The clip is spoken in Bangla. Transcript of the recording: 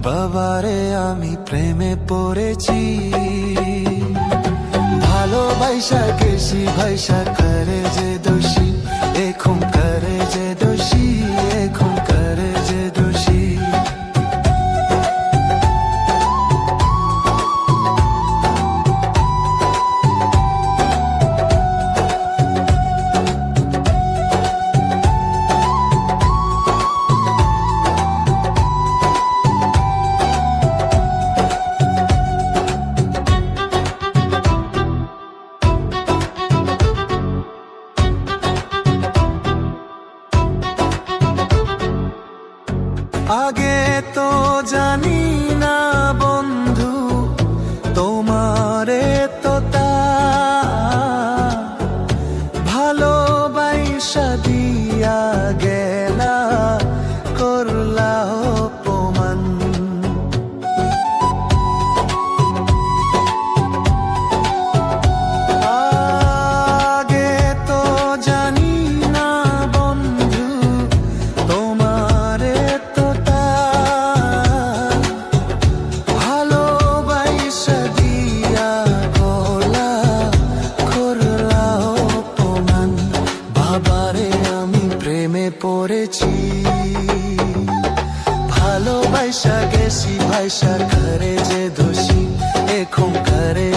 বাবারে আমি প্রেমে পড়েছি, ভালোবাসা গেছি ভাইসা করে যে দোষী, এখন করে যে দোষী, এখন করে যে দোষী। আগে তো জানি না বন্ধু তোমারে তো তা ভালোবাসা দিয়া গেলা করলা অপমান। আগে তো জানি না বন্ধু তোমারে পড়েছি, ভালোবাসা গেছি ভাইসা করে যে দোষী, এখন করে